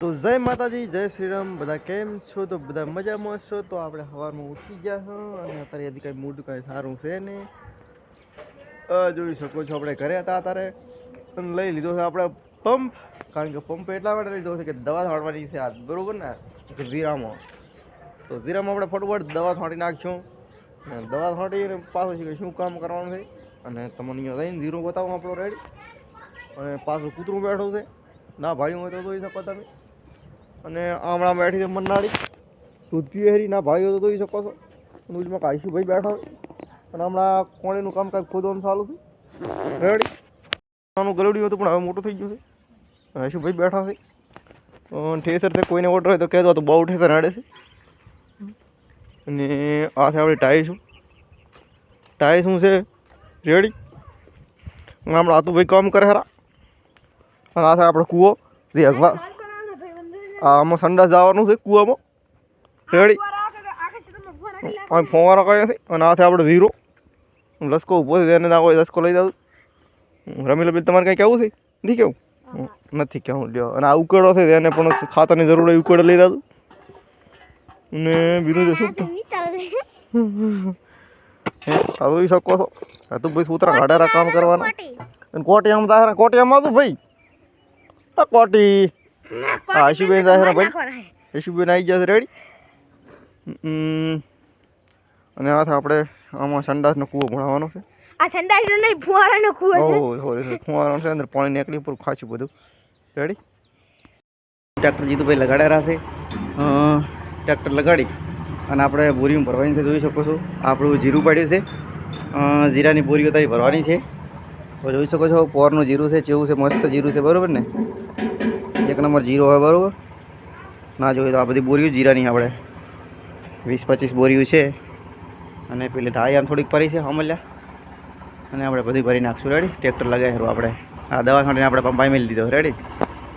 તો જય માતાજી, જય શ્રી રામ. બધા કેમ છો? તો બધા મજામાં છો? તો આપણે સવારમાં ઉઠી ગયા છો અને અત્યારે હજી કાંઈ મૂડ કાંઈ સારું છે ને. જોઈ શકો છો, આપણે ઘરે હતા અત્યારે અને લઈ લીધો છે આપણે પંપ. કારણ કે પંપ એટલા માટે લીધો છે કે દવા છાંટવાની છે આજ, બરોબર ને, જીરામાં. તો જીરામાં આપણે ફટોફટ દવા છાંટી નાખશું. દવા છાંટીને પાછું છે કે શું કામ કરવાનું છે અને તમને અહીંયા જઈને જીરો બતાવું આપણો રેડી. અને પાછું કૂતરું બેઠું છે, ના ભાઈ હોય તો જોઈ શકો તમે. અને હમણાં બેઠી છે મનાડી દૂધ પીએ હરી, ના ભાઈઓ તો જોઈ શકો છો. દૂધમાં કાશીભાઈ બેઠા અને હમણાં કોણીનું કામકાજ ખોદવાનું ચાલુ છે રેડી. નાનું ગલુડિયું હતું પણ હવે મોટું થઈ ગયું છે. કાશીભાઈ બેઠા છે. ઠેસર છે, કોઈને ઓર્ડર હોય તો કહેતો તો બહુ ઠેસર હાડે છે. અને આ છે આપણી ટાઈ. શું છે રેડી. હમણાં આતુભાઈ કામ કરે ખરા. અને આ છે આપણો કૂવો જે હગવા આમાં સંડાસ જવાનું છે કૂવામાં રેડી. ફોવારા કર્યા છે અને આ છે આપણે ઝીરો. લસકો ઊભો છે, એને ના હોય લસકો લઈ જાઉં. રમીલા બેન તમારે કંઈ કહેવું છે? નથી કેવું? નથી કહેવું લ્યો. અને આ ઉકેડો છે એને પણ ખાતરની જરૂર હોય, ઉકેડો લઈ જાઉં. ને બીજું શું જોઈ શકો છો. તું ભાઈ સૂતરા ઘાઢારા કામ કરવાના. અને કોટિયામાં દાખલા કોટિયામાં હતું ભાઈ. આ કોટી આશુબેન દાખલા ભાઈ. આશુબેન આવી જશે રેડી. અને આ આપણે આમાં સંડાસનો કૂવો ભણાવવાનો છે. આ સંડાસનો નહીં, ફુવારાનો કૂવો છે. ઓહ સોરી, ફુવારાનો છે. અંદર પાણી નીકળી પર ખાસું બધું રેડી. ટ્રેક્ટર જીતુભાઈ લગાડ્યા છે. ટ્રેક્ટર લગાડી અને આપણે બોરીમાં ભરવાની છે, જોઈ શકો છો. આપણું જીરું પાડ્યું છે. જીરાની બોરીઓ તારી ભરવાની છે. તો જોઈ શકો છો પોરનું જીરું છે, કેવું છે, મસ્ત જીરું છે, બરાબર ને. એક નંબર જીરો હોય, બરાબર. ના જોઈએ તો આ બધી બોરીઓ જીરાની આપણે 20-25 બોરીઓ છે. અને પેલી ઢાળી આમ થોડીક પડી છે હમલ્યા. અને આપણે બધી ભરી નાખશું રેડી. ટ્રેક્ટર લગાવી આપણે આ દવા છાંટીને આપણે પંપાઈ મેળી દીધો રેડી.